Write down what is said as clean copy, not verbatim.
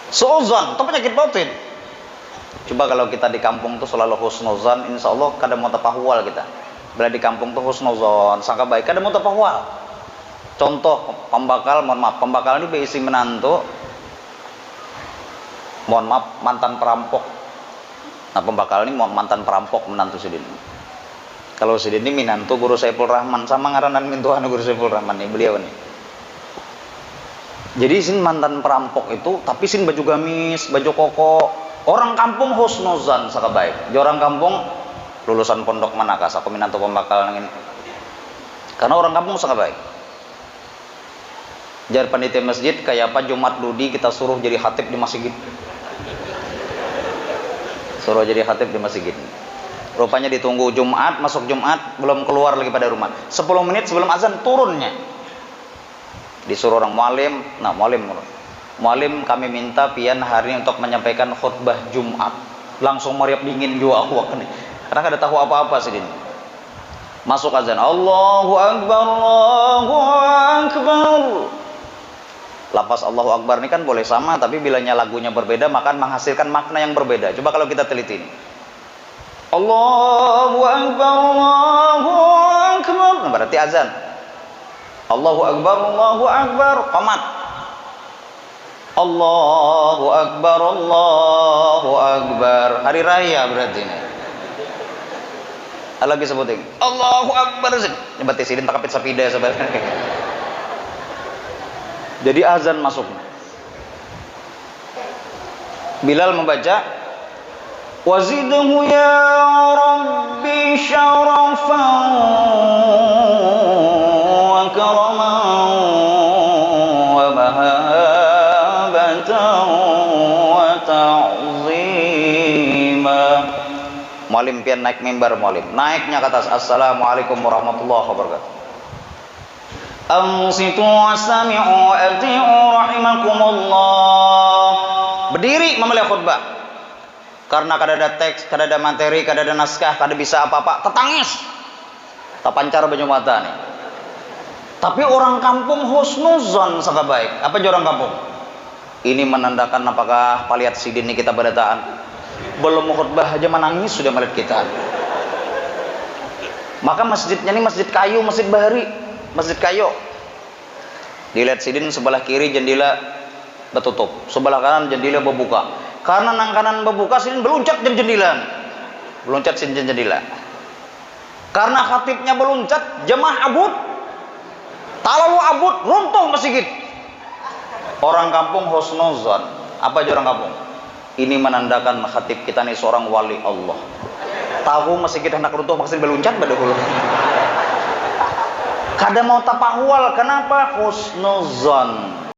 Suuzon itu penyakit batin. Coba kalau kita di kampung tuh selalu husnuzon, insya Allah kadang mau tapahwal kita. Bila di kampung tuh husnuzon, sangka baik, kadang mau tapahwal. Contoh pembakal, mohon maaf, pembakal ini berisi menantu, mohon maaf, mantan perampok. Nah pembakal ini mantan perampok menantu Sidin. Kalau Sidin ini menantu Guru Saiful Rahman, sama ngaranan mintuan Guru Saiful Rahman nih, beliau nih. Jadi sin mantan perampok itu, tapi sin baju gamis, baju koko. Orang kampung husnuzan saka baik. Orang kampung lulusan pondok Manakas, aku menantu pembakal nangin. Karena orang kampung saka baik. Jar panitia masjid kayak apa Jumat Ludi kita suruh jadi khatib di masjid. Suruh jadi khatib di masjid. Rupanya ditunggu Jumat, masuk Jumat, belum keluar lagi pada rumah. 10 menit sebelum azan turunnya. Disuruh orang mualim, nah mualim kami minta pian hari ini untuk menyampaikan khutbah Jumat. Langsung meriap dingin juga aku nih. Karena kada tahu apa-apa sih ini. Masuk azan, Allahu Akbar, Allahu Akbar. Lapas Allahu Akbar ini kan boleh sama, tapi bilanya lagunya berbeda maka menghasilkan makna yang berbeda. Coba kalau kita teliti ini. Allahu Akbar, Allahu Akbar. Nah, berarti azan. Allahu Akbar, Allahu Akbar. Qamat. Allahu Akbar, Allahu Akbar. Hari raya berarti ini. Lagi sebutin. Allahu Akbar. Ini berarti sidin takapit sapida sebenarnya. Jadi azan masuk. Bilal membaca wazidhu ya Rabbi syarafan wa karaman wa mahabatan wa ta'zima. Mualim pian naik mimbar mualim. Naiknya ke atas assalamualaikum warahmatullahi wabarakatuh. Ansitu wasami'u ati'u rahimakumullah. Berdiri memulai khutbah. Karena kada ada teks, kada ada materi, kada ada naskah, kada bisa apa-apa, tetangis. Tak pancar banyu mata nih. Tapi orang kampung husnuzon saka baik. Apa orang kampung? Ini menandakan apakah paliat sidin ini kita badataan. Belum khutbah aja menangis sudah melihat kita. Maka masjidnya ini masjid kayu, masjid bahari. Masjid kayu. Dilihat sidin sebelah kiri jendela bertutup, sebelah kanan jendela berbuka. Karena nang kanan berbuka sidin beluncat jendela. Beluncat sidin jendela. Karena khatibnya beluncat, jemaah abud. Talalu abud runtuh masjid. Orang kampung husnuzan. Apa aja orang kampung? Ini menandakan khatib kita nih seorang wali Allah. Tahu masjid hendak runtuh maksud beluncat pada hulu. Kada mau tapahwal, kenapa? Husnuzon.